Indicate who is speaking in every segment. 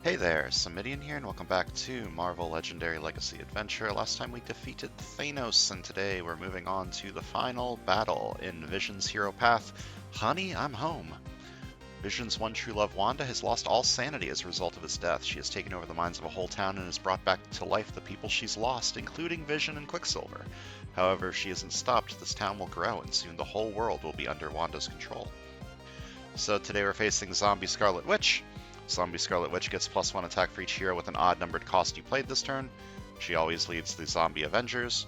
Speaker 1: Hey there, Samitian here, and welcome back to Marvel Legendary Legacy Adventure. Last time we defeated Thanos, and today we're moving on to the final battle in Vision's hero path. Honey, I'm home. Vision's one true love, Wanda, has lost all sanity as a result of his death. She has taken over the minds of a whole town and has brought back to life the people she's lost, including Vision and Quicksilver. However, if she isn't stopped, this town will grow, and soon the whole world will be under Wanda's control. So today we're facing Zombie Scarlet Witch. Zombie Scarlet Witch gets +1 attack for each hero with an odd-numbered cost you played this turn. She always leads the Zombie Avengers,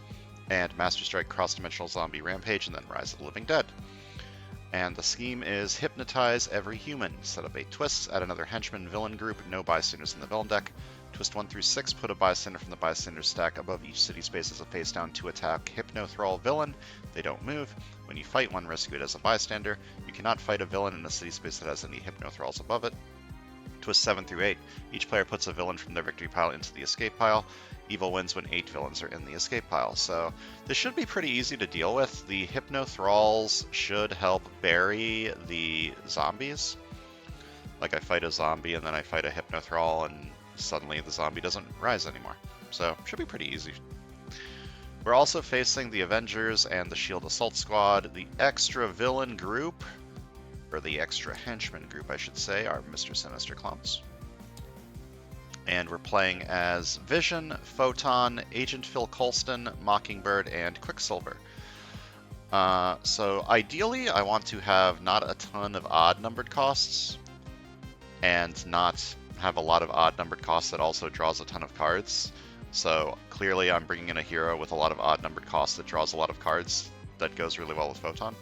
Speaker 1: and Master Strike Cross-Dimensional Zombie Rampage, and then Rise of the Living Dead. And the scheme is hypnotize every human. Set up 8 twists, add another henchman villain group, no bystanders in the villain deck. Twist 1 through 6, put a bystander from the bystander stack above each city space as a face down to attack Hypno-Thrall villain. They don't move. When you fight one, rescue it as a bystander. You cannot fight a villain in a city space that has any Hypno-Thralls above it. Twist 7 through 8. Each player puts a villain from their victory pile into the escape pile. Evil wins when 8 villains are in the escape pile. So this should be pretty easy to deal with. The Hypno-Thralls should help bury the zombies. Like I fight a zombie and then I fight a Hypno-Thrall and suddenly the zombie doesn't rise anymore. So should be pretty easy. We're also facing the Avengers and the Shield Assault Squad. The extra villain group, or the extra henchman group, I should say, are Mr. Sinister clones. And we're playing as Vision, Photon, Agent Phil Coulston, Mockingbird, and Quicksilver. So ideally, I want to have not a ton of odd-numbered costs, and not have a lot of odd-numbered costs that also draws a ton of cards. So clearly, I'm bringing in a hero with a lot of odd-numbered costs that draws a lot of cards that goes really well with Photon.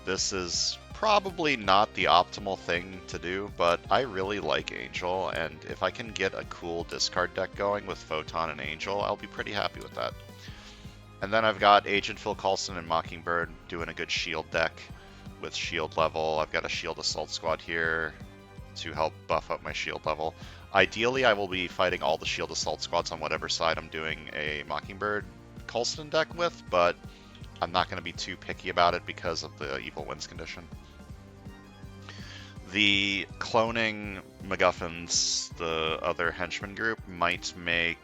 Speaker 1: This is probably not the optimal thing to do, but I really like Angel, and if I can get a cool discard deck going with Photon and Angel, I'll be pretty happy with that. And then I've got Agent Phil Coulston and Mockingbird doing a good shield deck with shield level. I've got a Shield Assault Squad here to help buff up my shield level. Ideally, I will be fighting all the Shield Assault Squads on whatever side I'm doing a Mockingbird Coulston deck with, but I'm not going to be too picky about it because of the Evil Wins condition. The cloning MacGuffins, the other henchman group, might make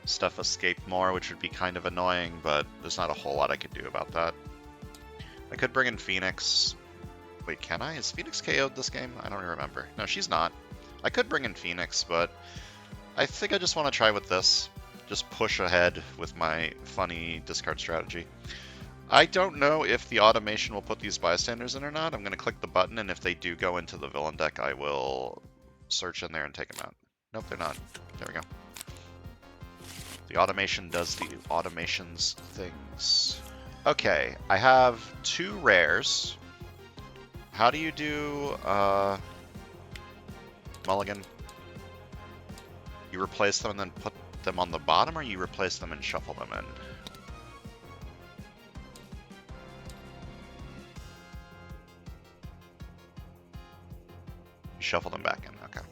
Speaker 1: stuff escape more, which would be kind of annoying, but there's not a whole lot I could do about that. I could bring in Phoenix. Wait, can I? Is Phoenix KO'd this game? I don't remember. No, she's not. I could bring in Phoenix, but I think I just want to try with this. Just push ahead with my funny discard strategy. I don't know if the automation will put these bystanders in or not. I'm going to click the button, and if they do go into the villain deck, I will search in there and take them out. Nope, they're not. There we go. The automation does the automation's things. Okay, I have 2 rares. How do you do mulligan? You replace them and then put them on the bottom, or you replace them and shuffle them in? You shuffle them back in, okay.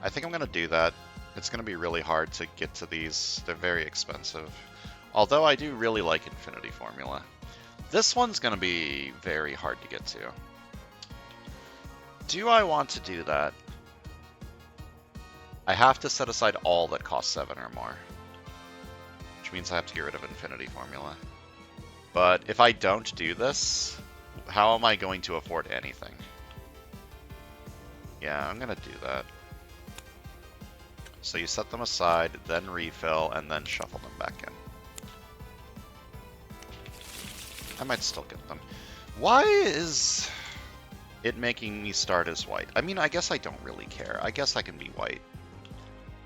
Speaker 1: I think I'm going to do that. It's going to be really hard to get to these. They're very expensive. Although I do really like Infinity Formula. This one's going to be very hard to get to. Do I want to do that? I have to set aside all that cost 7 or more, which means I have to get rid of Infinity Formula. But if I don't do this, how am I going to afford anything? Yeah, I'm going to do that. So you set them aside, then refill, and then shuffle them back in. I might still get them. Why is it making me start as white? I mean, I guess I don't really care. I guess I can be white.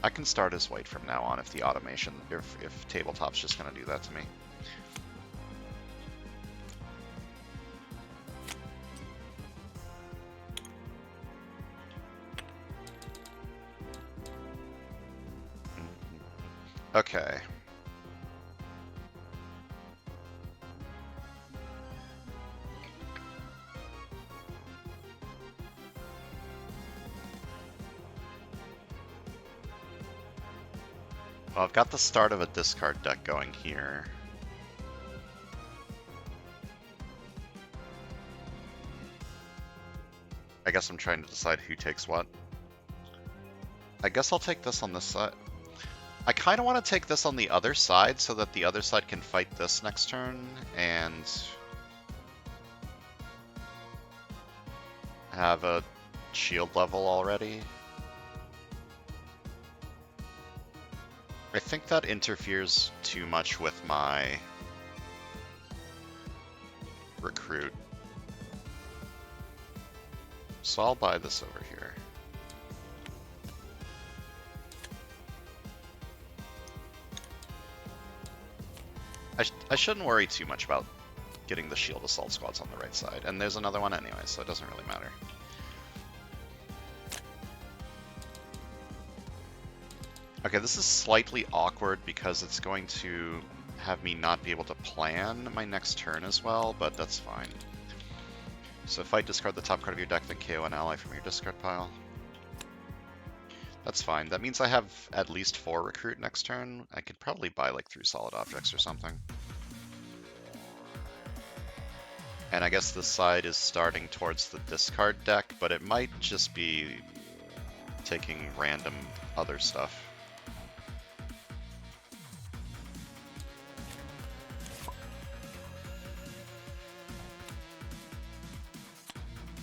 Speaker 1: I can start as white from now on if the automation, if Tabletop's just going to do that to me. Okay. Well, I've got the start of a discard deck going here. I guess I'm trying to decide who takes what. I guess I'll take this on this side. I kind of want to take this on the other side so that the other side can fight this next turn and have a shield level already. I think that interferes too much with my recruit. So I'll buy this over here. I shouldn't worry too much about getting the shield assault squads on the right side. And there's another one anyway, so it doesn't really matter. Okay, this is slightly awkward because it's going to have me not be able to plan my next turn as well, but that's fine. So if I discard the top card of your deck, then KO an ally from your discard pile. That's fine. That means I have at least 4 recruit next turn. I could probably buy like 3 solid objects or something. And I guess this side is starting towards the discard deck, but it might just be taking random other stuff.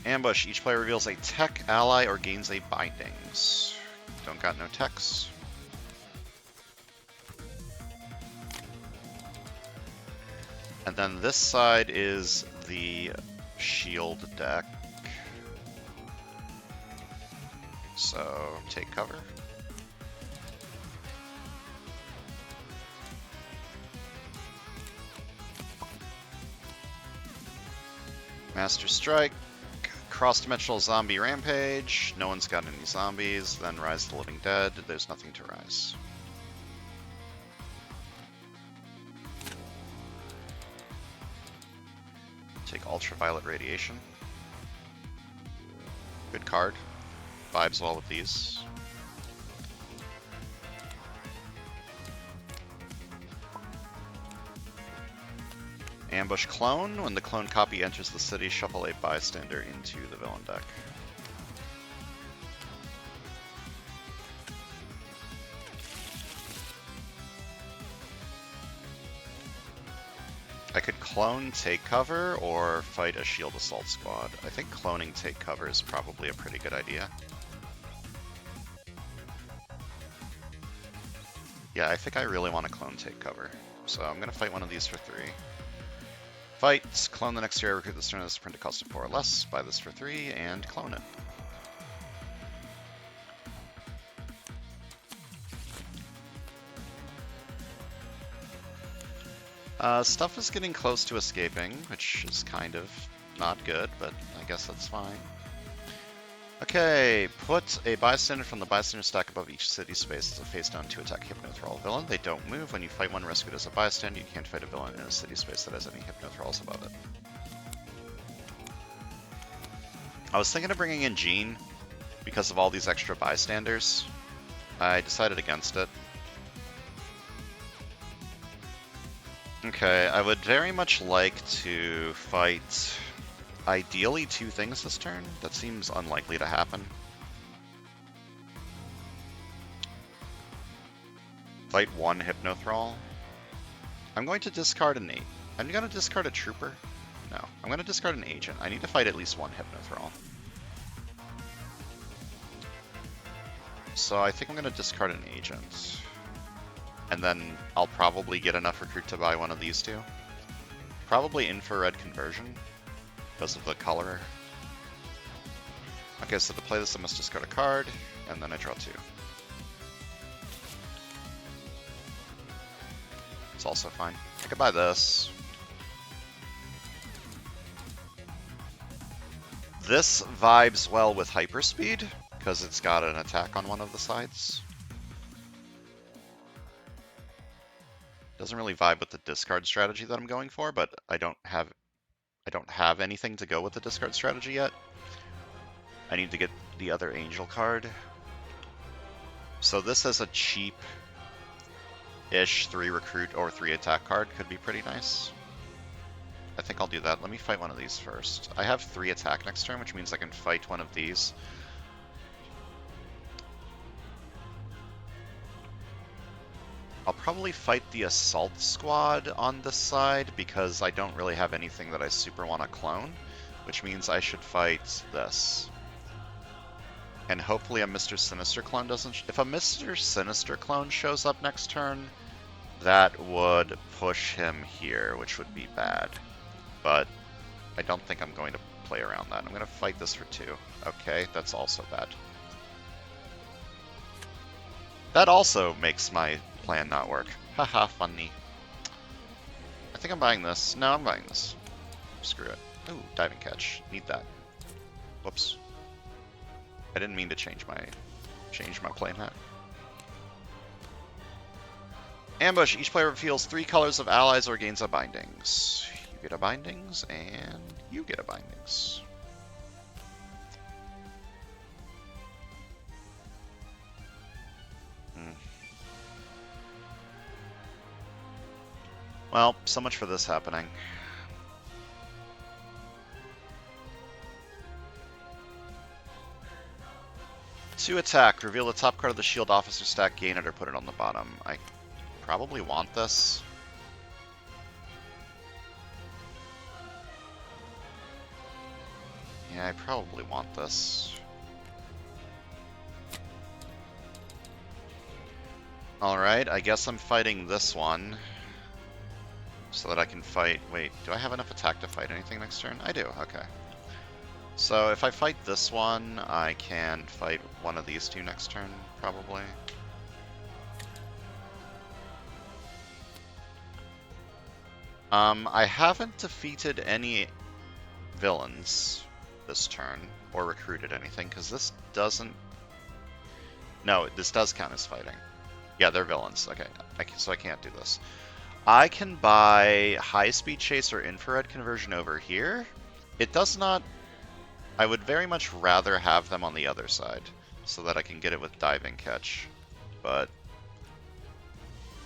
Speaker 1: Ambush. Each player reveals a tech, ally, or gains a bindings. Don't got no techs. And then this side is the shield deck. So take cover. Master Strike. Cross-dimensional zombie rampage. No one's got any zombies. Then Rise of the Living Dead. There's nothing to rise. Take Ultraviolet Radiation. Good card. Vibes well with these. Ambush Clone. When the clone copy enters the city, shuffle a bystander into the villain deck. I could clone take cover or fight a shield assault squad. I think cloning take cover is probably a pretty good idea. Yeah, I think I really want to clone take cover. So I'm going to fight one of these for 3. Fight, clone the next hero, recruit this turn, this print a cost of 4 or less, buy this for 3, and clone it. Stuff is getting close to escaping, which is kind of not good, but I guess that's fine. Okay, put a bystander from the bystander stack above each city space as a face down to attack Hypnothrall villain. They don't move. When you fight one rescued as a bystander, you can't fight a villain in a city space that has any Hypnothralls above it. I was thinking of bringing in Jean because of all these extra bystanders. I decided against it. Okay, I would very much like to fight ideally 2 things this turn. That seems unlikely to happen. Fight 1 Hypnothrall. I'm going to discard an 8. I'm going to discard a Trooper. No, I'm going to discard an Agent. I need to fight at least 1 Hypnothrall. So I think I'm going to discard an Agent. And then I'll probably get enough recruit to buy one of these 2. Probably Infrared Conversion, because of the color. Okay, so to play this I must discard a card, and then I draw 2. It's also fine. I could buy this. This vibes well with Hyperspeed, because it's got an attack on one of the sides. Doesn't really vibe with the discard strategy that I'm going for, but I don't have anything to go with the discard strategy yet. I need to get the other Angel card. So this as a cheap-ish 3 recruit or 3 attack card could be pretty nice. I think I'll do that. Let me fight one of these first. I have 3 attack next turn, which means I can fight one of these. I'll probably fight the assault squad on this side because I don't really have anything that I super want to clone, which means I should fight this. And hopefully a Mr. Sinister clone doesn't... If a Mr. Sinister clone shows up next turn, that would push him here, which would be bad. But I don't think I'm going to play around that. I'm going to fight this for 2. Okay, that's also bad. That also makes my plan not work. Haha, funny. I think I'm buying this. No, I'm buying this. Screw it. Ooh, diving catch. Need that. Whoops. I didn't mean to change my playmat. Ambush. Each player reveals 3 colors of allies or gains a bindings. You get a bindings, and you get a bindings. Well, so much for this happening. To attack, reveal the top card of the shield officer stack, gain it, or put it on the bottom. I probably want this. Yeah, I probably want this. Alright, I guess I'm fighting this one. So that I can fight... Wait, do I have enough attack to fight anything next turn? I do, okay. So if I fight this one, I can fight one of these 2 next turn, probably. I haven't defeated any villains this turn, or recruited anything, because this doesn't... No, this does count as fighting. Yeah, they're villains. Okay, so I can't do this. I can buy high-speed chase or infrared conversion over here. It does not... I would very much rather have them on the other side, so that I can get it with diving catch. But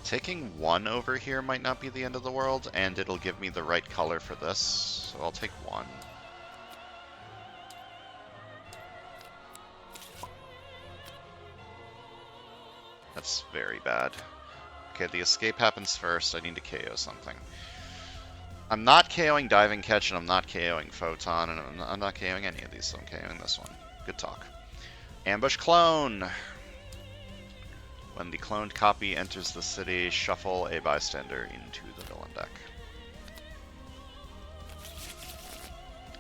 Speaker 1: taking 1 over here might not be the end of the world, and it'll give me the right color for this, so I'll take 1. That's very bad. Okay, the escape happens first. I need to KO something. I'm not KOing Diving Catch, and I'm not KOing Photon, and I'm not KOing any of these, so I'm KOing this one. Good talk. Ambush Clone! When the cloned copy enters the city, shuffle a bystander into the villain deck.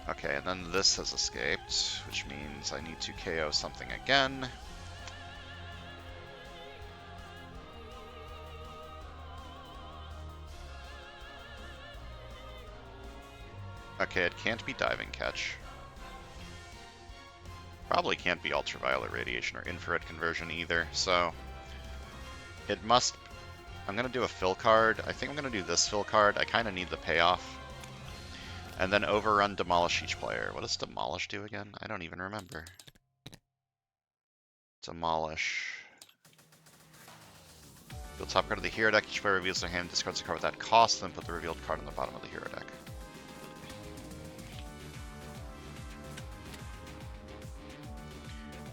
Speaker 1: Okay, and then this has escaped, which means I need to KO something again. Okay, it can't be Diving Catch. Probably can't be Ultraviolet Radiation or Infrared Conversion either, so... It must... I'm going to do a fill card. I think I'm going to do this fill card. I kind of need the payoff. And then Overrun Demolish each player. What does Demolish do again? I don't even remember. Demolish. The top card of the hero deck. Each player reveals their hand, discards a card with that cost, then put the revealed card on the bottom of the hero deck.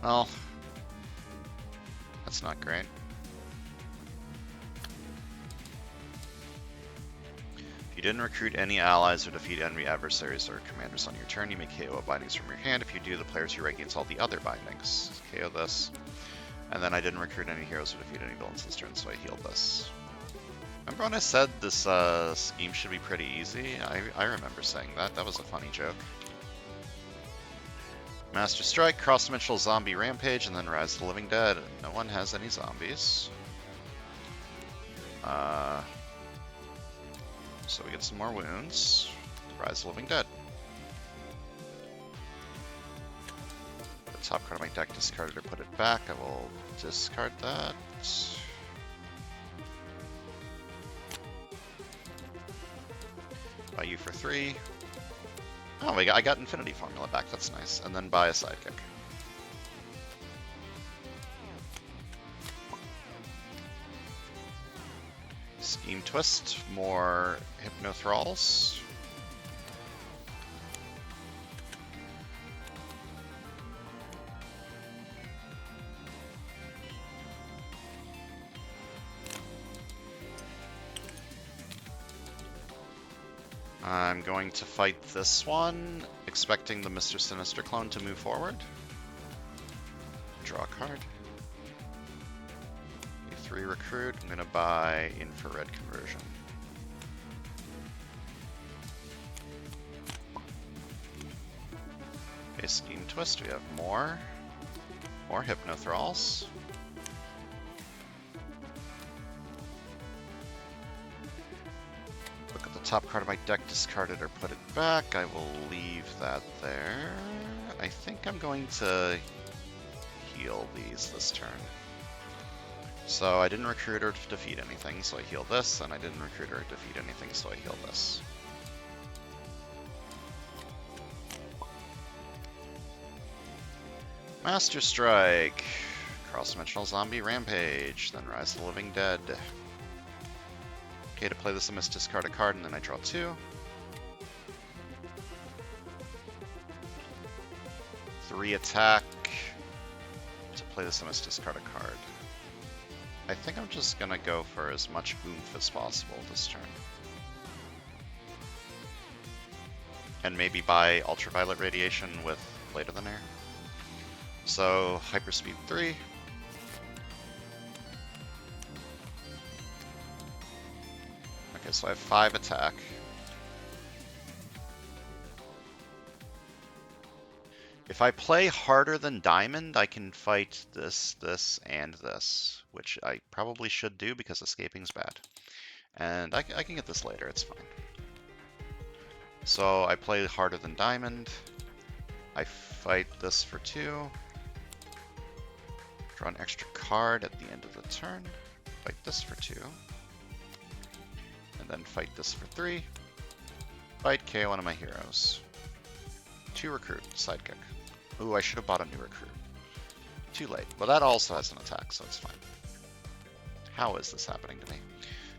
Speaker 1: Well, that's not great. If you didn't recruit any allies or defeat enemy adversaries or commanders on your turn, you may KO bindings from your hand. If you do, the player's hero gains all the other bindings. KO this. And then I didn't recruit any heroes or defeat any villains this turn, so I healed this. Remember when I said this scheme should be pretty easy? I remember saying that. That was a funny joke. Master Strike, Cross-Dimensional Zombie Rampage, and then Rise of the Living Dead. No one has any zombies. So we get some more wounds. Rise of the Living Dead. The top card of my deck discarded or put it back. I will discard that. Buy you for 3. Oh, I got Infinity Formula back, that's nice. And then buy a Sidekick. Scheme Twist, more Hypnothralls. I'm going to fight this one, expecting the Mr. Sinister clone to move forward. Draw a card. A3 recruit. I'm going to buy infrared conversion. Okay, Scheme Twist. We have more Hypnothralls. Look at the top card of my deck, discard it or put it back. I will leave that there. I think I'm going to heal these this turn. So I didn't recruit or defeat anything, so I heal this, and I didn't recruit or defeat anything, so I heal this. Master Strike, Cross-Dimensional Zombie Rampage, then Rise of the Living Dead. Okay, to play this I must discard a card, and then I draw 2. 3 attack. To play this I must discard a card. I think I'm just gonna go for as much oomph as possible this turn. And maybe buy Ultraviolet Radiation with Blade of the Nair. So, Hyperspeed 3. Okay, so I have 5 attack. If I play harder than Diamond, I can fight this, this, and this, which I probably should do because escaping's bad. And I can get this later, it's fine. So I play harder than Diamond. I fight this for 2. Draw an extra card at the end of the turn. Fight this for 2. And then fight this for 3. Fight KO one of my heroes. 2 recruit, sidekick. Ooh, I should have bought a new recruit. Too late. Well, that also has an attack, so it's fine. How is this happening to me?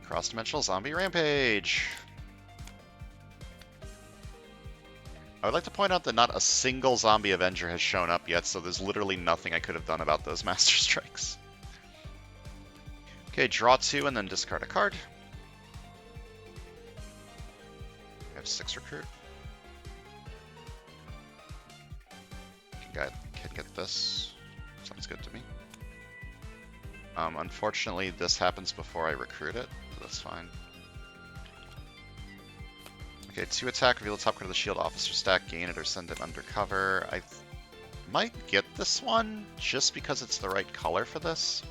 Speaker 1: Cross-Dimensional Zombie Rampage! I would like to point out that not a single Zombie Avenger has shown up yet, so there's literally nothing I could have done about those Master Strikes. Okay, draw 2 and then discard a card. I have 6 recruit. Can get this. Sounds good to me. Unfortunately, this happens before I recruit it, but that's fine. Okay, 2 attack, reveal the top card of the shield officer stack, gain it or send it undercover. I might get this one just because it's the right color for this,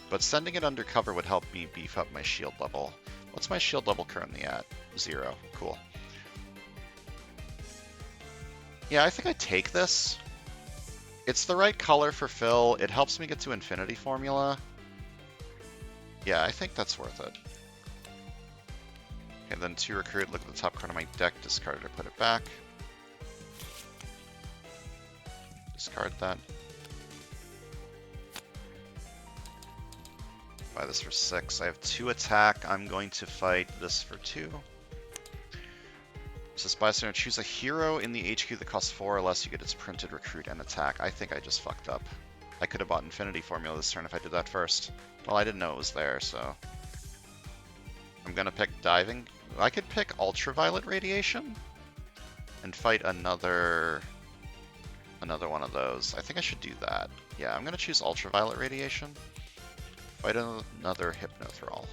Speaker 1: but sending it undercover would help me beef up my shield level. What's my shield level currently at? 0. Cool. Yeah, I think I take this. It's the right color for Phil. It helps me get to Infinity Formula. Yeah, I think that's worth it. Okay, then 2 recruit, look at the top card of my deck, discard it or put it back. Discard that. Buy this for 6. I have 2 attack. I'm going to fight this for 2. Says bystander, choose a hero in the HQ that costs 4 or less. You get its printed recruit and attack. I think I just fucked up. I could have bought Infinity Formula this turn if I did that first. Well, I didn't know it was there, so I'm gonna pick diving. I could pick Ultraviolet Radiation and fight another one of those. I think I should do that. Yeah, I'm gonna choose Ultraviolet Radiation. Fight another Hypnothrall.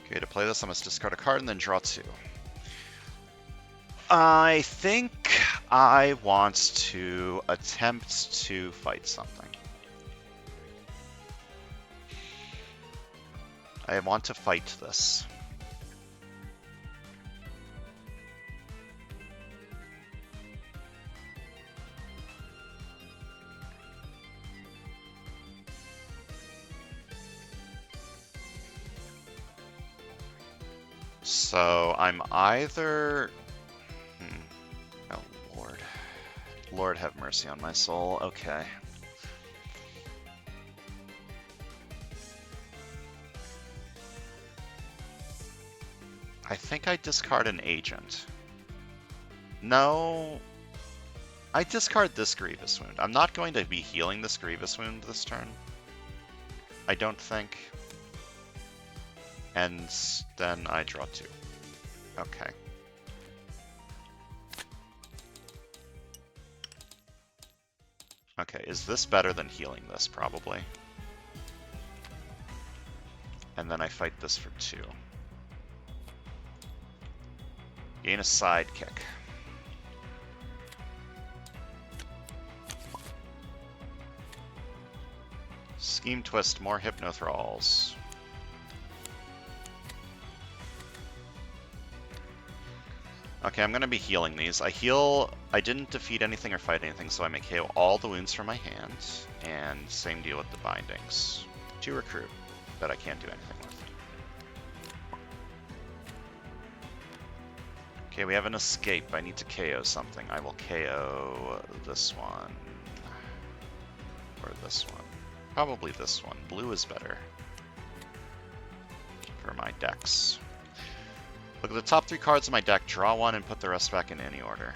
Speaker 1: Okay, to play this, I must discard a card and then draw 2. I think I want to attempt to fight something. I want to fight this. So I'm either... Oh, Lord. Lord have mercy on my soul. Okay. I think I discard an agent. No. I discard this Grievous Wound. I'm not going to be healing this Grievous Wound this turn. I don't think. And then I draw 2. Okay. Okay, is this better than healing this? Probably. And then I fight this for 2. Gain a sidekick. Scheme Twist, more Hypnothralls. Okay, I'm going to be healing these. I didn't defeat anything or fight anything, so I may KO all the wounds from my hand. And same deal with the bindings. 2 recruit that I can't do anything with. Okay, we have an escape. I need to KO something. I will KO this one. Or this one. Probably this one. Blue is better for my decks. Look at the top 3 cards of my deck, draw 1, and put the rest back in any order.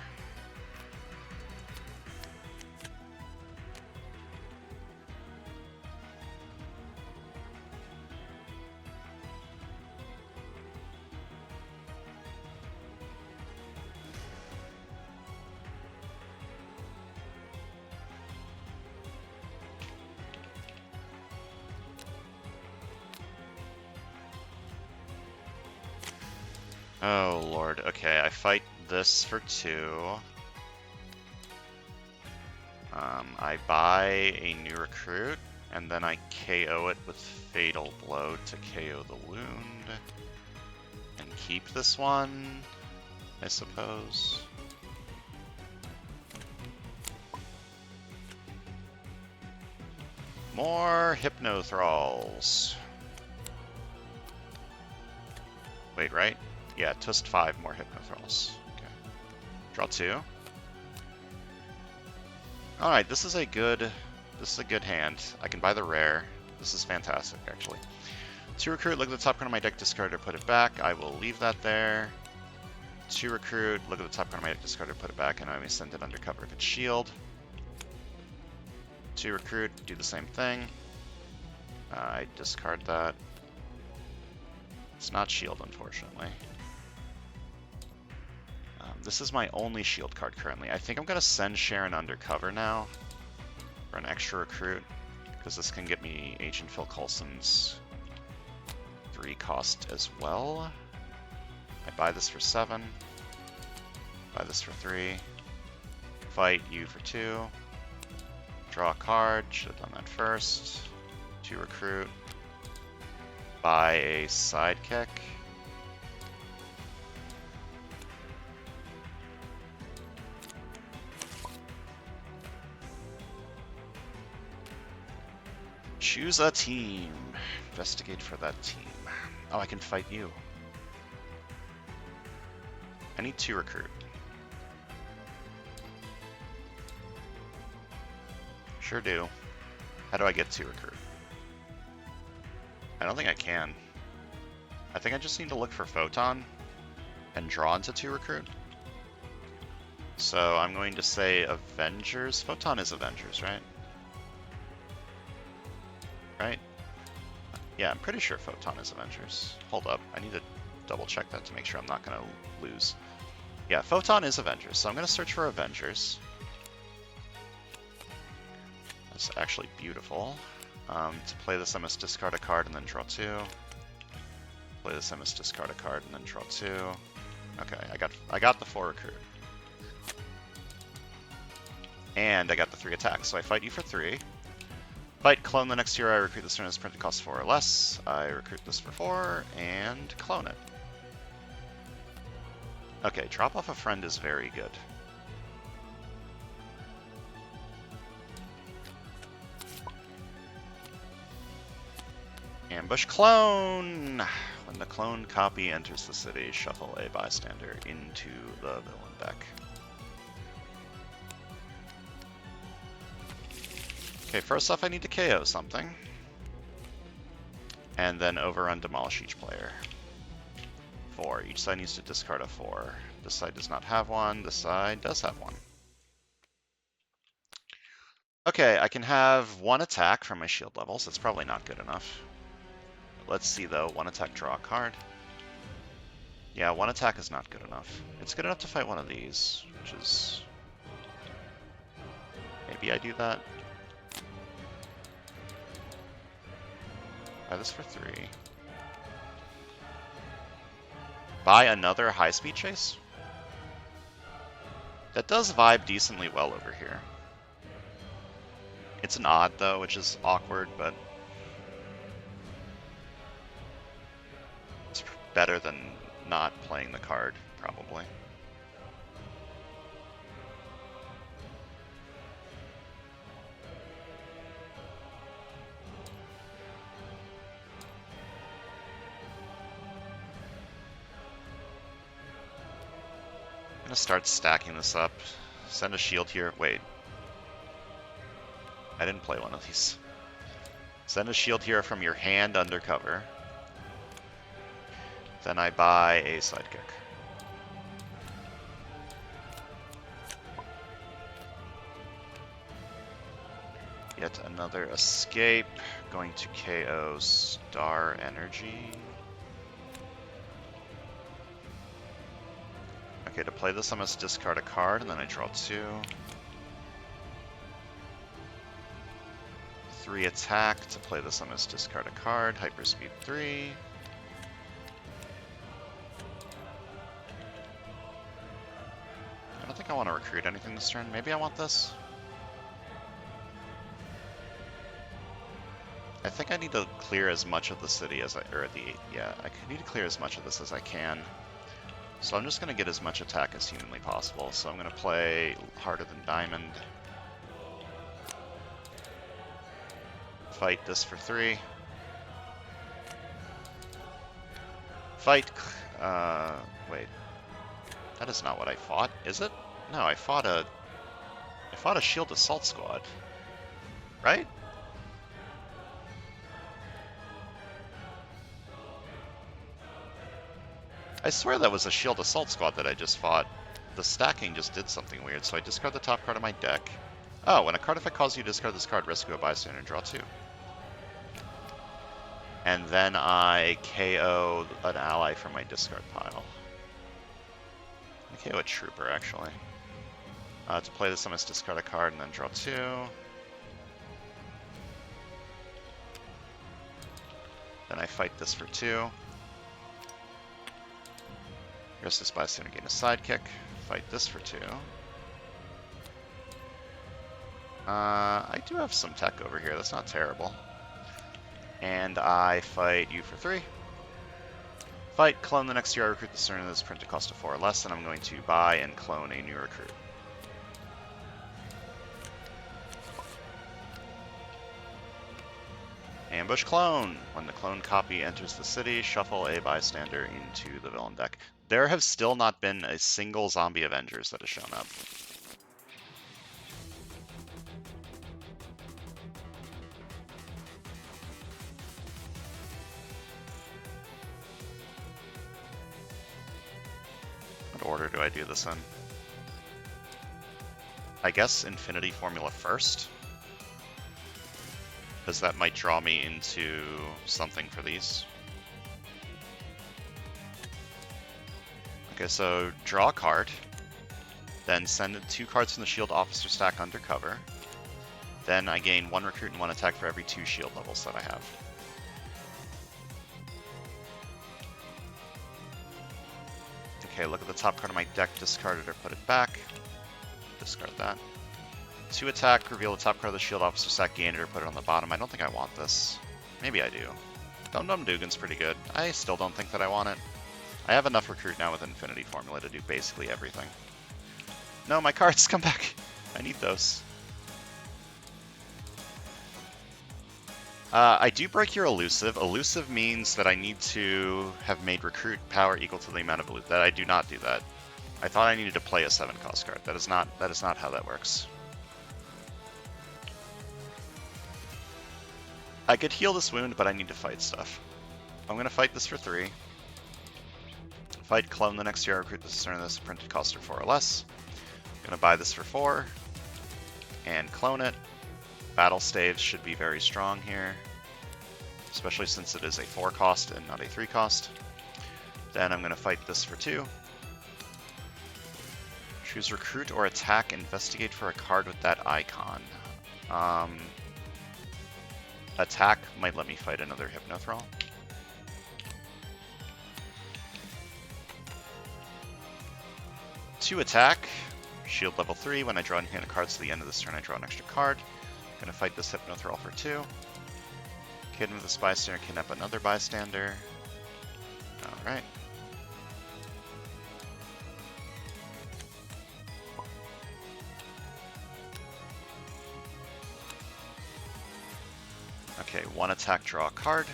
Speaker 1: Oh lord, okay, I fight this for 2. I buy a new recruit, and then I KO it with Fatal Blow to KO the wound. And keep this one, I suppose. More Hypnothralls. Wait, right? Yeah, twist 5 more Hypnothralls. Okay. Draw 2. Alright, this is a good hand. I can buy the rare. This is fantastic, actually. 2 recruit, look at the top corner of my deck, discard or put it back. I will leave that there. 2 recruit, look at the top corner of my deck, discard or put it back, and I may send it under cover if it's shield. 2 recruit, do the same thing. I discard that. It's not shield, unfortunately. This is my only shield card currently. I think I'm going to send Sharon undercover now for an extra recruit, because this can get me Agent Phil Coulson's 3 cost as well. I buy this for 7. Buy this for 3. Fight you for 2. Draw a card. Should have done that first. 2 recruit. Buy a sidekick. Choose a team. Investigate for that team. Oh, I can fight you. I need 2 recruit. Sure do. How do I get 2 recruit? I don't think I can. I think I just need to look for Photon and draw into 2 recruit. So I'm going to say Avengers. Photon is Avengers, right? Right? Yeah, I'm pretty sure Photon is Avengers. Hold up, I need to double check that to make sure I'm not going to lose. Yeah, Photon is Avengers, so I'm going to search for Avengers. That's actually beautiful. To play this, I must discard a card and then draw 2. Play this, I must discard a card and then draw 2. Okay, I got the 4 recruit. And I got the 3 attacks, so I fight you for 3. Fight, clone the next hero I recruit this turn as printed costs 4 or less. I recruit this for 4, and clone it. Okay, drop off a friend is very good. Ambush clone! When the clone copy enters the city, shuffle a bystander into the villain deck. Okay, first off I need to KO something. And then overrun demolish each player. 4. Each side needs to discard a 4. This side does not have one, this side does have one. Okay, I can have one attack from my shield levels. That's probably not good enough. Let's see though. One attack, draw a card. Yeah, one attack is not good enough. It's good enough to fight one of these, which is... Maybe I do that. Buy this for 3. Buy another high-speed chase? That does vibe decently well over here. It's an odd, though, which is awkward, but... it's better than not playing the card, probably. I'm gonna start stacking this up. Send a shield here. Wait. I didn't play one of these. Send a shield here from your hand under cover. Then I buy a sidekick. Yet another escape. Going to KO Star Energy. Okay, to play this I must discard a card, and then I draw 2. 3 attack. To play this I must discard a card. Hyperspeed 3. I don't think I want to recruit anything this turn. Maybe I want this. I think I need to clear as much of the city as I need to clear as much of this as I can. So I'm just going to get as much attack as humanly possible. So I'm going to play Harder Than Diamond. Fight this for 3. Fight, wait. That is not what I fought, is it? No, I fought a shield assault squad. Right? I swear that was a shield assault squad that I just fought. The stacking just did something weird, so I discard the top card of my deck. Oh, when a card effect calls you to discard this card, rescue a bystander and draw 2. And then I KO an ally from my discard pile. I KO a trooper, actually. To play this, I must discard a card and then draw 2. Then I fight this for 2. Rest this bystander, gain a sidekick. Fight this for 2. I do have some tech over here, that's not terrible. And I fight you for 3. Fight, clone the next year I recruit this turn, this printed cost of 4 or less, and I'm going to buy and clone a new recruit. Ambush clone. When the clone copy enters the city, shuffle a bystander into the villain deck. There have still not been a single zombie Avengers that has shown up. What order do I do this in? I guess Infinity Formula first, because that might draw me into something for these. Okay, so draw a card, then send 2 cards from the shield officer stack under cover. Then I gain 1 recruit and 1 attack for every 2 shield levels that I have. Okay, look at the top card of my deck, discard it or put it back. Discard that. 2 attack, reveal the top card of the shield officer stack, gain it or put it on the bottom. I don't think I want this. Maybe I do. Dum Dum Dugan's pretty good. I still don't think that I want it. I have enough recruit now with Infinity Formula to do basically everything. No, my cards come back. I need those. I do break your elusive. Elusive means that I need to have made recruit power equal to the amount of elusive. That I do not do that. I thought I needed to play a 7-cost card. That is not how that works. I could heal this wound, but I need to fight stuff. I'm going to fight this for 3. Fight, clone the next year, recruit this turn, this printed cost of 4 or less. I'm going to buy this for 4. And clone it. Battle stage should be very strong here, especially since it is a 4 cost and not a 3 cost. Then I'm going to fight this for 2. Choose recruit or attack, investigate for a card with that icon. Attack might let me fight another Hypnothrall. To attack, shield level 3. When I draw in hand a card to the end of this turn, I draw an extra card. I'm going to fight this Hypnothrall for 2. Kidnap this bystander, kidnap another bystander. Alright. Okay, 1 attack, draw a card.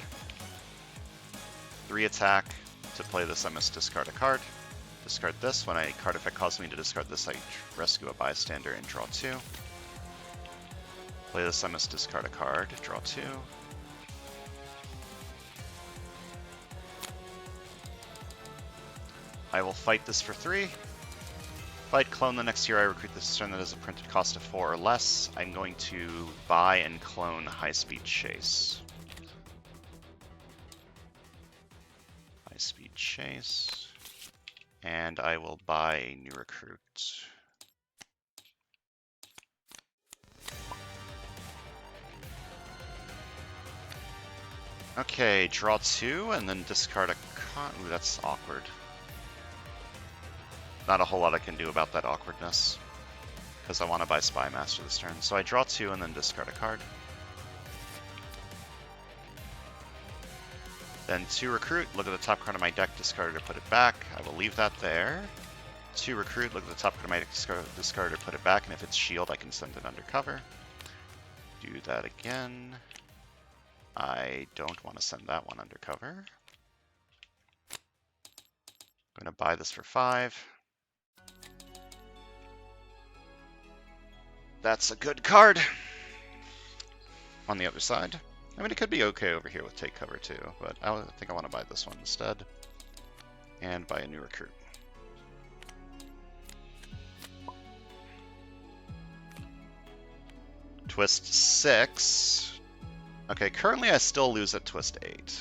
Speaker 1: 3 attack. To play this, I must discard a card. Discard this. When a card effect causes me to discard this, I rescue a bystander and draw 2. Play this, I must discard a card, draw 2. I will fight this for 3. Fight clone the next year I recruit this turn that has a printed cost of 4 or less. I'm going to buy and clone High Speed Chase. High Speed Chase. And I will buy a new recruit. Okay, draw 2 and then discard a con. Ooh, that's awkward. Not a whole lot I can do about that awkwardness, because I want to buy Spy Master this turn. So I draw 2 and then discard a card. Then 2 recruit, look at the top card of my deck, discard it or put it back. I will leave that there. 2 recruit, look at the top card of my deck, discard it or put it back, and if it's shield, I can send it undercover. Do that again. I don't want to send that one undercover. I'm going to buy this for 5. That's a good card. On the other side. I mean, it could be okay over here with take cover too, but I think I want to buy this one instead. And buy a new recruit. Twist 6. Okay, currently I still lose at twist 8.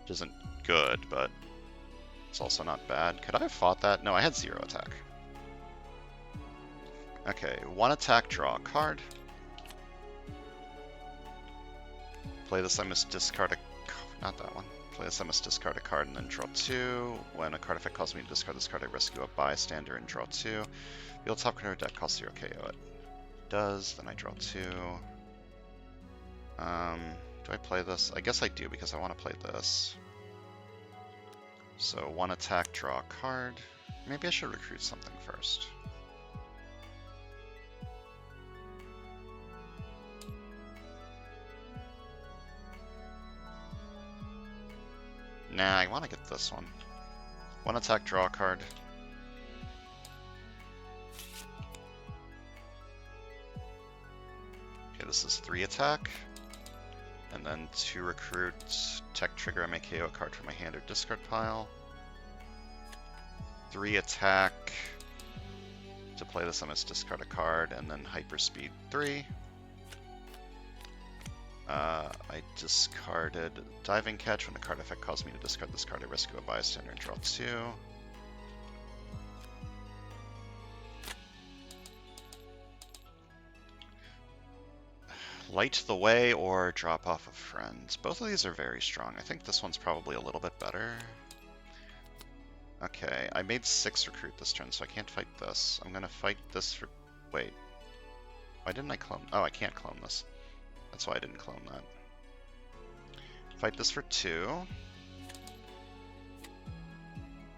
Speaker 1: Which isn't good, but it's also not bad. Could I have fought that? No, I had 0 attack. Okay, 1 attack, draw a card. Play this, I must discard a... Not that one. Play this, I must discard a card and then draw 2. When a card effect calls me to discard this card, I rescue a bystander and draw 2. The old top card of deck costs 0 KO. It does, then I draw 2. Do I play this? I guess I do, because I want to play this. So 1 attack, draw a card. Maybe I should recruit something first. Nah, I want to get this one. 1 attack, draw a card. Okay, this is 3 attack. And then 2 recruit, tech trigger, I may KO a card from my hand or discard pile. 3 attack. To play this, I must discard a card, and then hyper speed 3. I discarded Diving Catch. When a card effect calls me to discard this card, I rescue a bystander and draw 2. Light the Way or drop off a friend. Both of these are very strong. I think this one's probably a little bit better. Okay, I made 6 recruit this turn, so I can't fight this. I'm gonna fight this for... Wait. Why didn't I clone? Oh, I can't clone this. That's why I didn't clone that. Fight this for 2.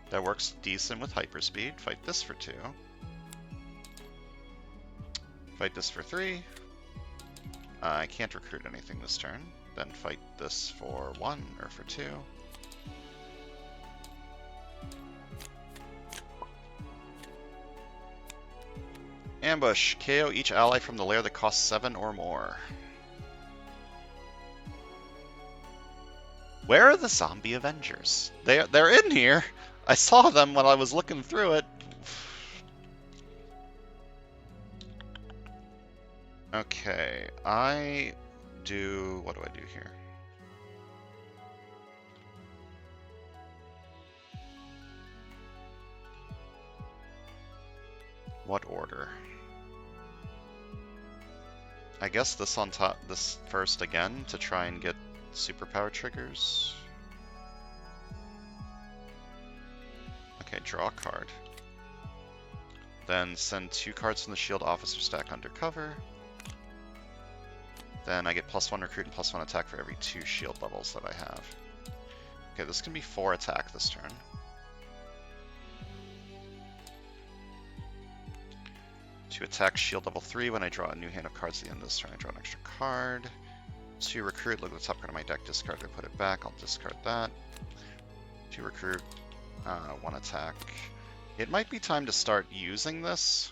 Speaker 1: That works decent with hyperspeed. Fight this for 2. Fight this for 3. I can't recruit anything this turn. Then fight this for 1 or for 2. Ambush. KO each ally from the lair that costs 7 or more. Where are the zombie Avengers? They're in here. I saw them when I was looking through it. Okay, what do I do here? What order? I guess this on top, this first again to try and get superpower triggers. Okay, draw a card. Then send 2 cards from the shield officer stack undercover. Then I get +1 recruit and +1 attack for every 2 shield levels that I have. Okay, this can be 4 attack this turn. To attack shield level 3, when I draw a new hand of cards at the end of this turn, I draw an extra card. To recruit, look at the top card of my deck, discard it, put it back, I'll discard that. To recruit, 1 attack. It might be time to start using this.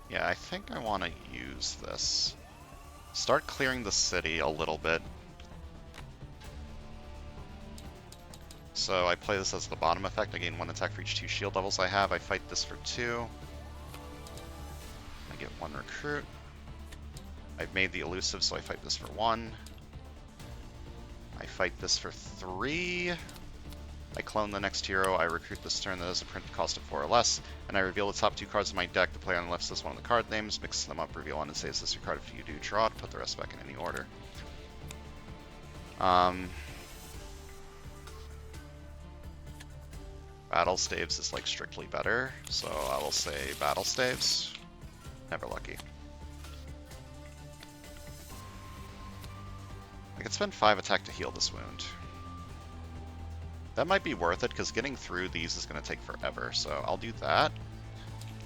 Speaker 1: Yeah, I think I want to use this. Start clearing the city a little bit. So I play this as the bottom effect. I gain 1 attack for each 2 shield levels I have. I fight this for 2. I get 1 recruit. I've made the elusive, so I fight this for 1. I fight this for 3. I clone the next hero. I recruit this turn that has a print cost of 4 or less. And I reveal the top 2 cards of my deck. The player on the left says one of the card names, mixes them up, reveal one, and says this is your card. If you do, draw it. Put the rest back in any order. Battle Staves is like strictly better, so I will say Battle Staves. Never lucky. I could spend 5 attack to heal this wound. That might be worth it, because getting through these is going to take forever, so I'll do that.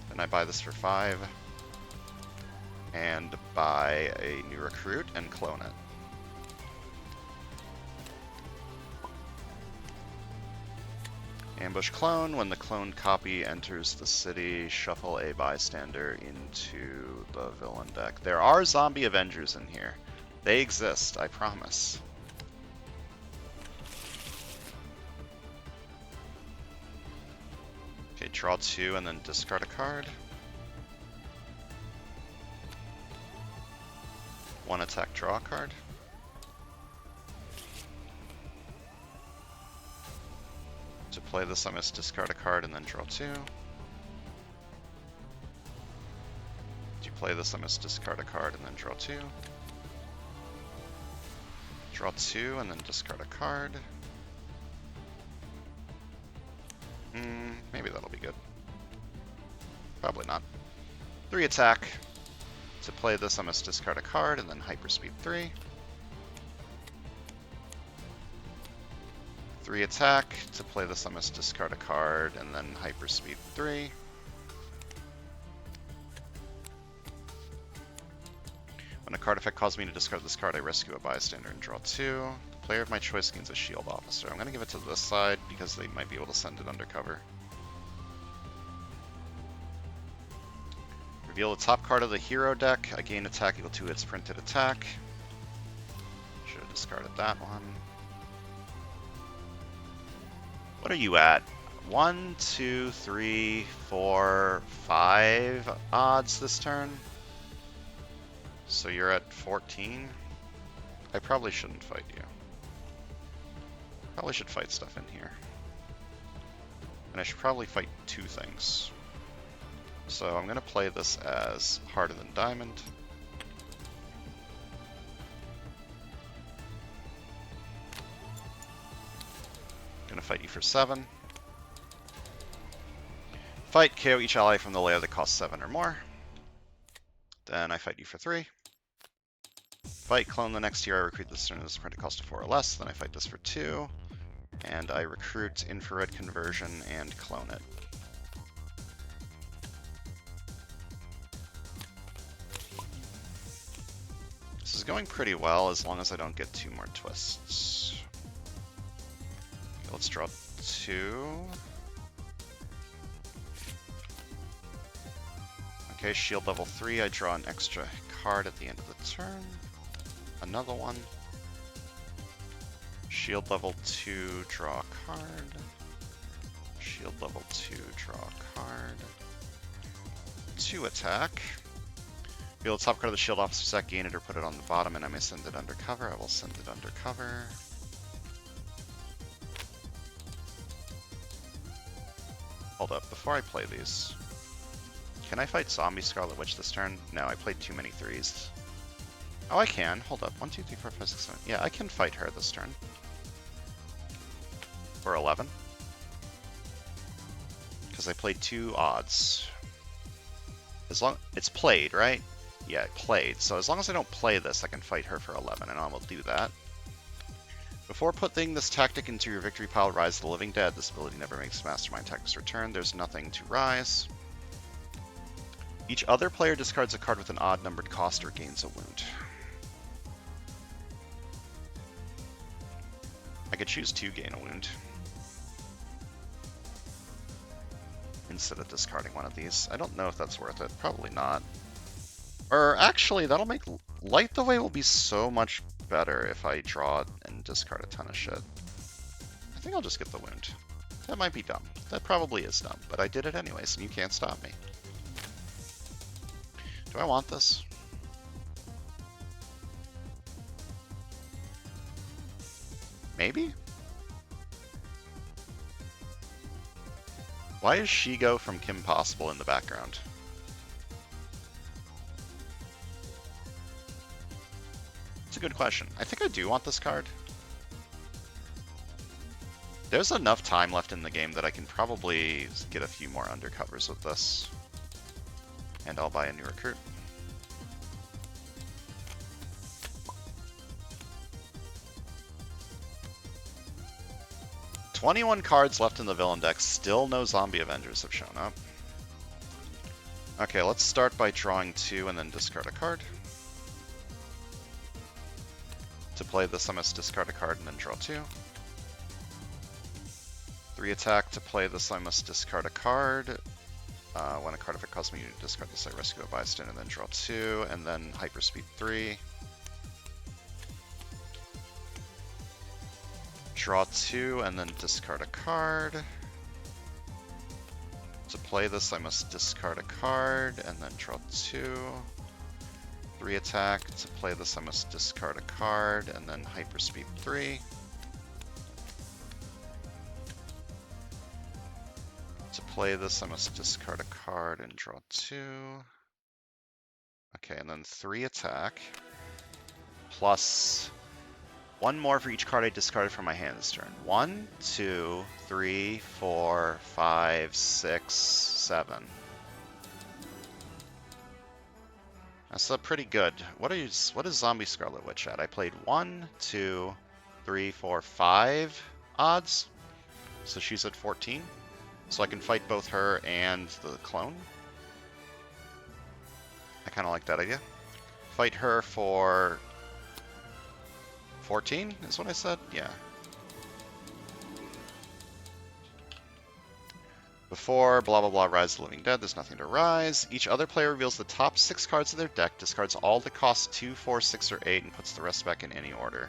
Speaker 1: Then I buy this for 5. And buy a new recruit and clone it. Ambush clone. When the cloned copy enters the city, shuffle a bystander into the villain deck. There are zombie Avengers in here. They exist, I promise. Okay, draw 2 and then discard a card. 1 attack, draw a card. To play this, I must discard a card and then draw 2. To play this, I must discard a card and then draw 2. Draw 2 and then discard a card. Maybe that'll be good. Probably not. 3 attack. To play this, I must discard a card and then hyperspeed 3. 3 attack. To play this, I must discard a card and then hyperspeed 3. When a card effect calls me to discard this card, I rescue a bystander and draw 2. The player of my choice gains a shield officer. I'm going to give it to this side because they might be able to send it undercover. Reveal the top card of the hero deck. I gain attack equal to its printed attack. Should have discarded that one. What are you at? 1, 2, 3, 4, 5 odds this turn? So you're at 14? I probably shouldn't fight you. Probably should fight stuff in here. And I should probably fight 2 things. So I'm going to play this as Harder Than Diamond. Gonna fight you for 7. Fight, KO each ally from the layer that costs 7 or more. Then I fight you for 3. Fight, clone the next hero, I recruit this turn as a printed cost of 4 or less. Then I fight this for 2. And I recruit infrared conversion and clone it. This is going pretty well as long as I don't get 2 more twists. Let's draw 2. Okay, shield level 3, I draw an extra card at the end of the turn. Another one. Shield level 2, draw a card. Shield level 2, draw a card. 2 attack. Reveal the top card of the shield officer set, gain it or put it on the bottom, and I may send it undercover. I will send it undercover. Hold up, before I play these, can I fight Zombie Scarlet Witch this turn? No, I played too many 3s. Oh, I can. Hold up. 1, 2, 3, 4, 5, 6, 7. Yeah, I can fight her this turn. For 11. Because I played 2 odds. As long it's played, right? Yeah, it played. So as long as I don't play this, I can fight her for 11, and I will do that. Before putting this tactic into your victory pile, Rise of the Living Dead. This ability never makes Mastermind tactics return. There's nothing to rise. Each other player discards a card with an odd numbered cost or gains a wound. I could choose to gain a wound instead of discarding one of these. I don't know if that's worth it. Probably not. Or actually, that'll make Light the Way will be so much better if I draw and discard a ton of shit. I think I'll just get the wound. That might be dumb. That probably is dumb, but I did it anyways, and you can't stop me. Do I want this? Maybe? Why is Shigo from Kim Possible in the background? It's a good question. I think I do want this card. There's enough time left in the game that I can probably get a few more undercovers with this. And I'll buy a new recruit. "21 cards left in the villain deck. Still no Zombie Avengers have shown up. Okay, let's start by drawing 2 and then discard a card. To play this, I must discard a card and then draw 2. 3 attack. To play this, I must discard a card. When a card of it costs me, you discard this, I rescue a bystander and then draw 2, and then hyperspeed 3. Draw 2 and then discard a card. To play this, I must discard a card and then draw 2. 3 attack. To play this, I must discard a card and then hyperspeed 3. To play this, I must discard a card and draw 2. Okay, and then 3 attack. Plus 1 more for each card I discarded from my hand this turn. 1, 2, 3, 4, 5, 6, 7. That's pretty good. What is Zombie Scarlet Witch at? I played 1, 2, 3, 4, 5 odds. So she's at 14. So I can fight both her and the clone. I kind of like that idea. Fight her for 14 is what I said? Yeah. Before blah blah blah Rise of the Living Dead, there's nothing to rise. Each other player reveals the top 6 cards of their deck, discards all that cost 2, 4, 6, or 8, and puts the rest back in any order.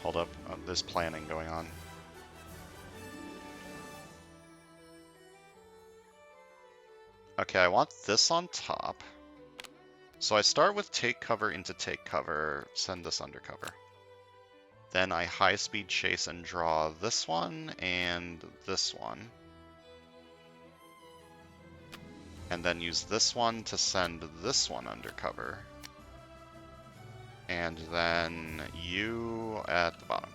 Speaker 1: Hold up, there's planning going on. Okay, I want this on top. So I start with take cover into take cover, send this undercover. Then I high speed chase and draw this one and this one. And then use this one to send this one undercover. And then you at the bottom.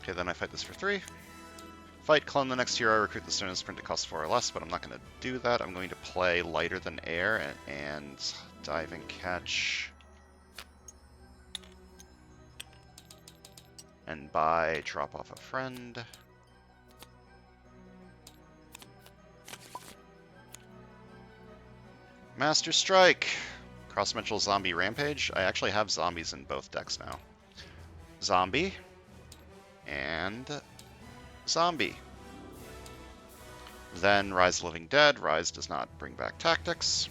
Speaker 1: Okay, then I fight this for 3. Fight, clone the next hero, recruit this turn and sprint to cost 4 or less, but I'm not going to do that. I'm going to play Lighter Than Air and Dive and Catch. And buy, drop off a friend. Master Strike! Cross-dimensional zombie rampage. I actually have zombies in both decks now. Zombie. And zombie. Then Rise of the Living Dead. Rise does not bring back tactics.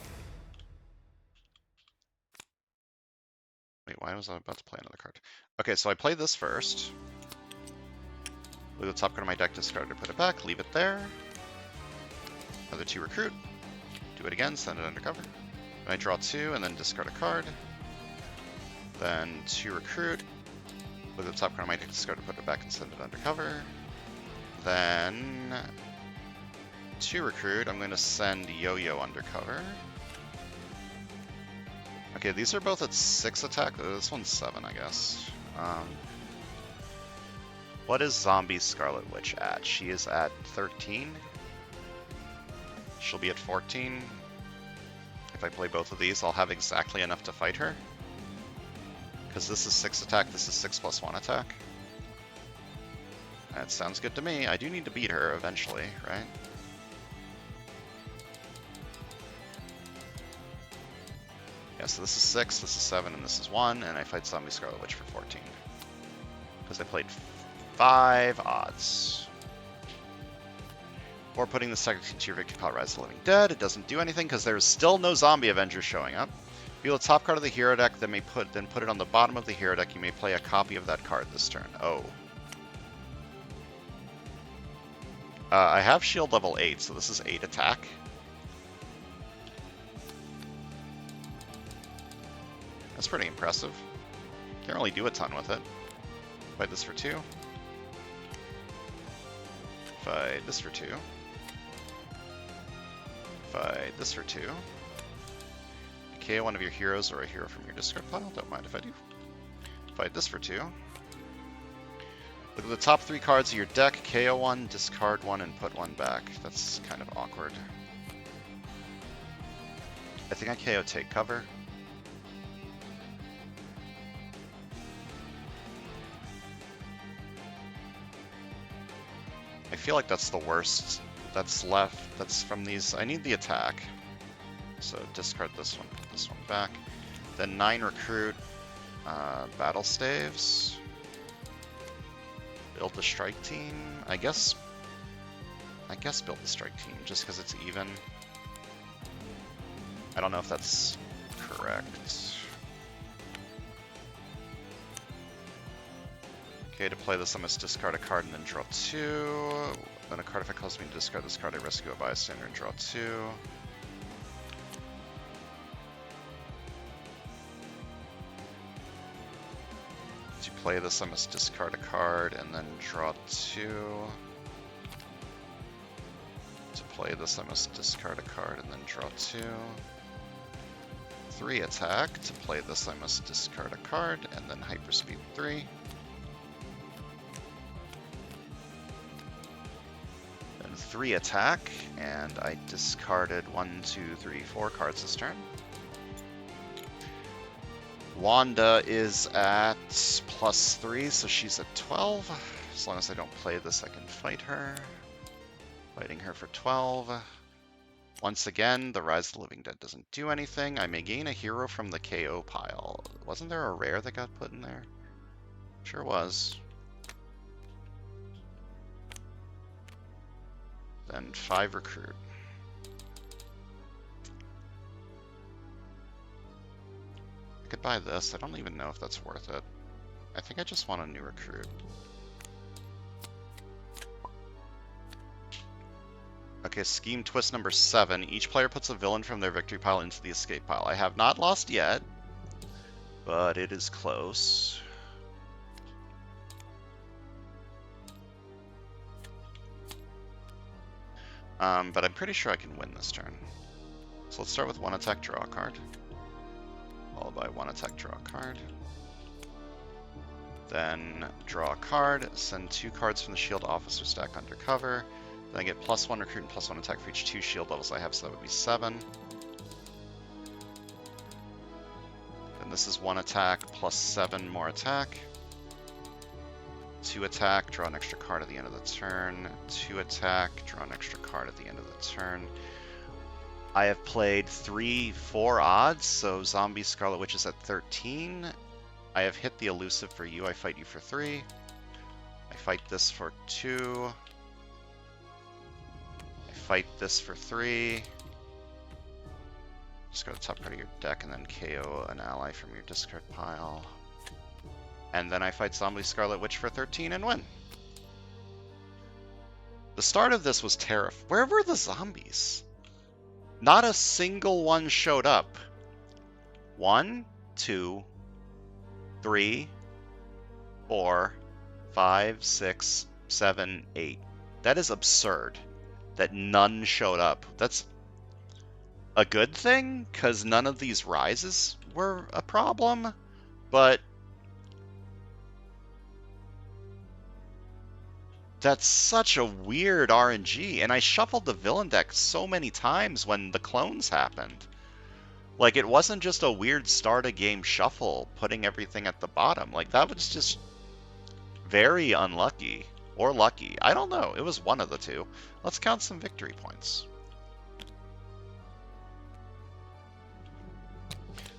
Speaker 1: Wait, why was I about to play another card? Okay, so I played this first. With the top card of my deck, discard to put it back, leave it there. Another 2 recruit. Do it again, send it undercover. Then I draw 2 and then discard a card. Then 2 recruit. With the top card of my deck, discard to put it back and send it undercover. Then 2 recruit. I'm going to send Yo-Yo undercover. Okay, these are both at 6 attack. This one's 7, I guess. What is Zombie Scarlet Witch at? She is at 13. She'll be at 14. If I play both of these, I'll have exactly enough to fight her. Because this is 6 attack, this is 6+1 attack. That sounds good to me. I do need to beat her eventually, right? Yeah, so this is 6, this is 7, and this is 1, and I fight Zombie Scarlet Witch for 14. Because I played 5 odds. Or putting the second into your victory pile, Rise of the Living Dead. It doesn't do anything because there's still no Zombie Avengers showing up. Reveal the top card of the hero deck, then put it on the bottom of the hero deck. You may play a copy of that card this turn. Oh. I have shield level 8, so this is 8 attack. That's pretty impressive. Can't really do a ton with it. Fight this for 2. Fight this for 2. Fight this for 2. KO one of your heroes or a hero from your discard pile. Don't mind if I do. Fight this for 2. Look at the top 3 cards of your deck. KO 1, discard 1, and put 1 back. That's kind of awkward. I think I KO take cover. I feel like that's the worst that's left. That's from these. I need the attack. So discard this one, put this one back. Then 9 recruit, battle staves. Build the strike team. I guess build the strike team just because it's even. I don't know if that's correct. Okay, to play this I must discard a card and then draw 2. Then a card if it causes me to discard this card, I rescue a bystander and draw 2. To play this I must discard a card and then draw 2. To play this I must discard a card and then draw 2. 3 attack. To play this I must discard a card and then hyperspeed 3. Then 3 attack, and I discarded 1, 2, 3, 4 cards this turn. Wanda is at +3, so she's at 12. As long as I don't play this, I can fight her. Fighting her for 12. Once again, the Rise of the Living Dead doesn't do anything. I may gain a hero from the KO pile. Wasn't there a rare that got put in there? Sure was. Then 5 recruit. I could buy this. I don't even know if that's worth it. I think I just want a new recruit. Okay, scheme twist number 7. Each player puts a villain from their victory pile into the escape pile. I have not lost yet, but it is close. But I'm pretty sure I can win this turn. So let's start with 1 attack, draw a card. Followed by 1 attack, draw a card. Then draw a card, send 2 cards from the shield officer stack undercover. Then I get +1 recruit and +1 attack for each 2 shield levels I have, so that would be 7. Then this is 1 attack plus 7 more attack. 2 attack, draw an extra card at the end of the turn. 2 attack, draw an extra card at the end of the turn. I have played 3-4 odds, so Zombie Scarlet Witch is at 13. I have hit the elusive for you. I fight you for 3. I fight this for 2. I fight this for 3. Just go to the top part of your deck and then KO an ally from your discard pile. And then I fight Zombie Scarlet Witch for 13 and win. The start of this was terrifying. Where were the zombies? Not a single one showed up. 1, 2, 3, 4, 5, 6, 7, 8. That is absurd that none showed up. That's a good thing, because none of these rises were a problem, but that's such a weird RNG, and I shuffled the villain deck so many times when the clones happened. Like, it wasn't just a weird start of game shuffle, putting everything at the bottom. Like, that was just very unlucky. Or lucky. I don't know. It was one of the two. Let's count some victory points.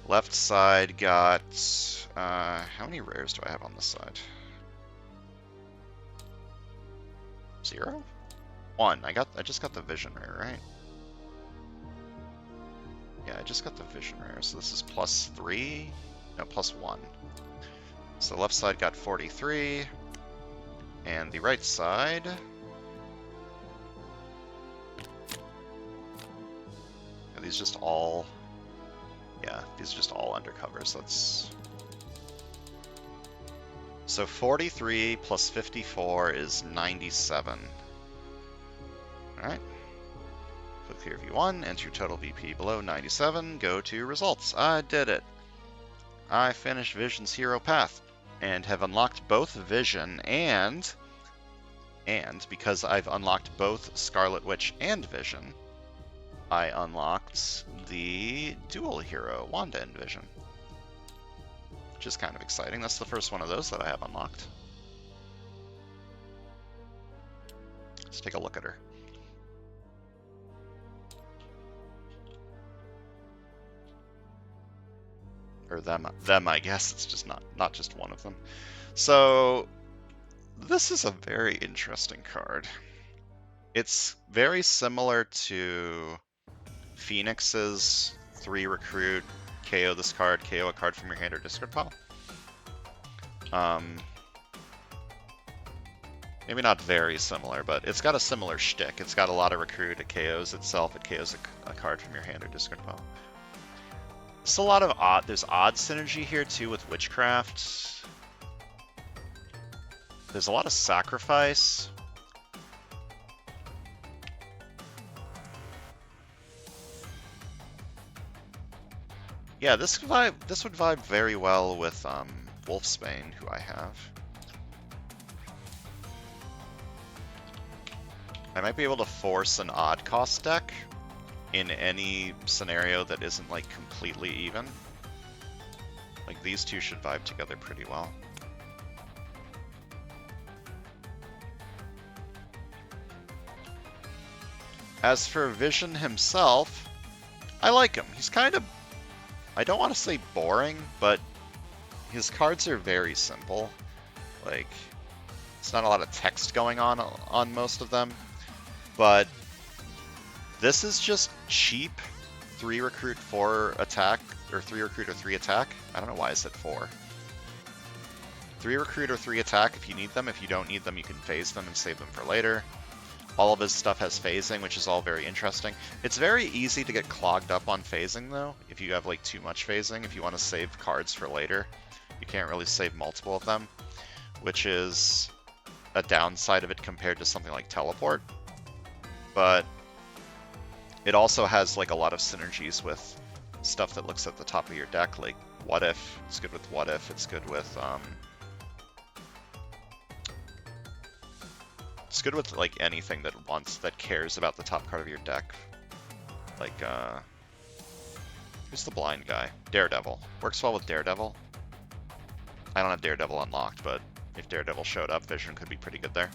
Speaker 1: Left side got... how many rares do I have on this side? 0? 1. I just got the vision rare, right? Yeah, I just got the vision rare, so this is +3? No, +1. So left side got 43, and the right side... Are these just all... Yeah, these are just all undercovers. So 43 plus 54 is 97. Alright. Click here if you won, enter your total VP below 97, go to results. I did it. I finished Vision's Hero Path, and have unlocked both Vision and because I've unlocked both Scarlet Witch and Vision, I unlocked the dual hero, Wanda and Vision. Which is kind of exciting. That's the first one of those that I have unlocked. Let's take a look at her. Or them, I guess. It's just not just one of them. So, this is a very interesting card. It's very similar to Phoenix's 3 recruit, KO this card, KO a card from your hand or discard pile. Maybe not very similar, but it's got a similar shtick. It's got a lot of recruit, it KOs itself, it KOs a card from your hand or discard pile. It's a lot of there's odd synergy here too with Witchcraft. There's a lot of sacrifice. Yeah, this would vibe very well with Wolfsbane, who I have. I might be able to force an odd cost deck in any scenario that isn't like completely even. Like these two should vibe together pretty well. As for Vision himself, I like him. He's kind of, I don't want to say boring, but his cards are very simple. Like, it's not a lot of text going on most of them, but this is just cheap 3 recruit 4 attack, or 3 recruit or 3 attack. I don't know why I said 4. 3 recruit or 3 attack if you need them. If you don't need them, you can phase them and save them for later. All of his stuff has phasing, which is all very interesting. It's very easy to get clogged up on phasing, though, if you have like too much phasing. If you want to save cards for later, you can't really save multiple of them, which is a downside of it compared to something like Teleport. But it also has like a lot of synergies with stuff that looks at the top of your deck, like What If. It's good with What If. It's good with it's good with like anything that cares about the top card of your deck. Like who's the blind guy? Daredevil. Works well with Daredevil. I don't have Daredevil unlocked, but If Daredevil showed up, Vision could be pretty good there.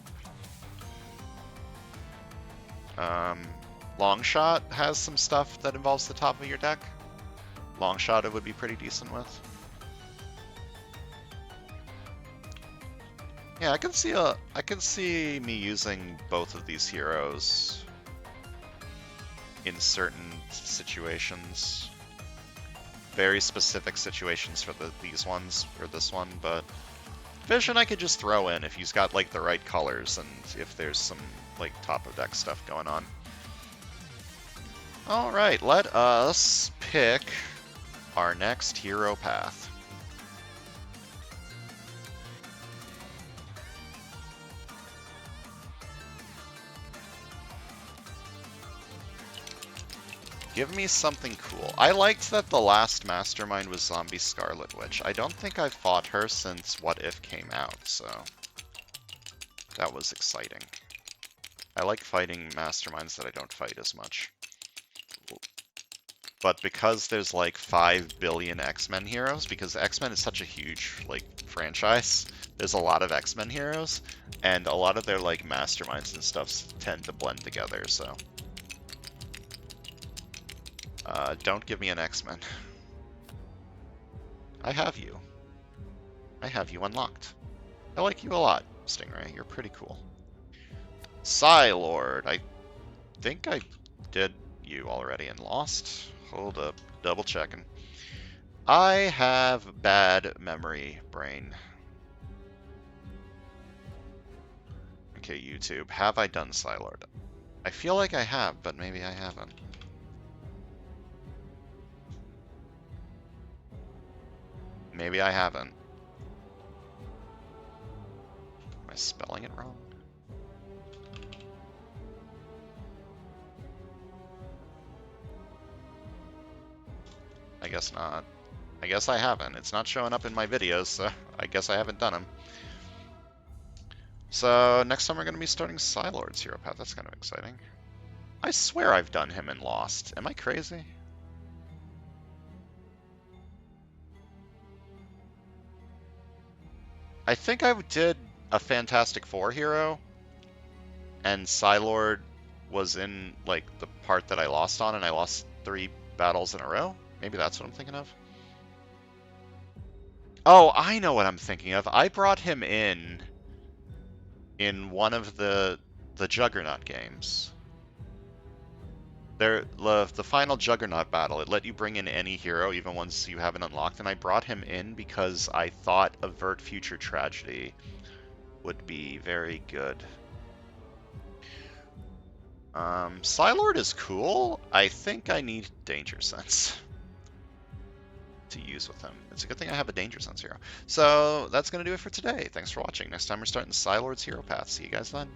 Speaker 1: Longshot has some stuff that involves the top of your deck. Longshot it would be pretty decent with. Yeah, I can see me using both of these heroes in certain situations. Very specific situations for these ones, or this one, but Vision I could just throw in if he's got like the right colors and if there's some like top of deck stuff going on. Alright, let us pick our next hero path. Give me something cool. I liked that the last mastermind was Zombie Scarlet Witch. I don't think I've fought her since What If came out, so that was exciting. I like fighting masterminds that I don't fight as much. But because there's like 5 billion X-Men heroes, because X-Men is such a huge like franchise, there's a lot of X-Men heroes, and a lot of their like masterminds and stuff tend to blend together, so don't give me an X-Men. I have you. I have you unlocked. I like you a lot, Stingray. You're pretty cool. Psylord. I think I did you already and lost. Hold up. Double checking. I have bad memory brain. Okay, YouTube. Have I done Psylord? I feel like I have, but maybe I haven't. Maybe I haven't. Am I spelling it wrong? I guess not. I guess I haven't. It's not showing up in my videos, so I guess I haven't done them. So next time we're going to be starting Psylord's hero path. That's kind of exciting. I swear I've done him and lost. Am I crazy? I think I did a Fantastic Four hero, and Psylord was in like the part that I lost on, and I lost 3 battles in a row. Maybe that's what I'm thinking of. Oh, I know what I'm thinking of. I brought him in one of the Juggernaut games. The final Juggernaut battle, it let you bring in any hero, even ones you haven't unlocked, and I brought him in because I thought Avert Future Tragedy would be very good. Psylord is cool. I think I need Danger Sense to use with him. It's a good thing I have a Danger Sense hero. So that's going to do it for today. Thanks for watching. Next time we're starting Psylord's hero path. See you guys then.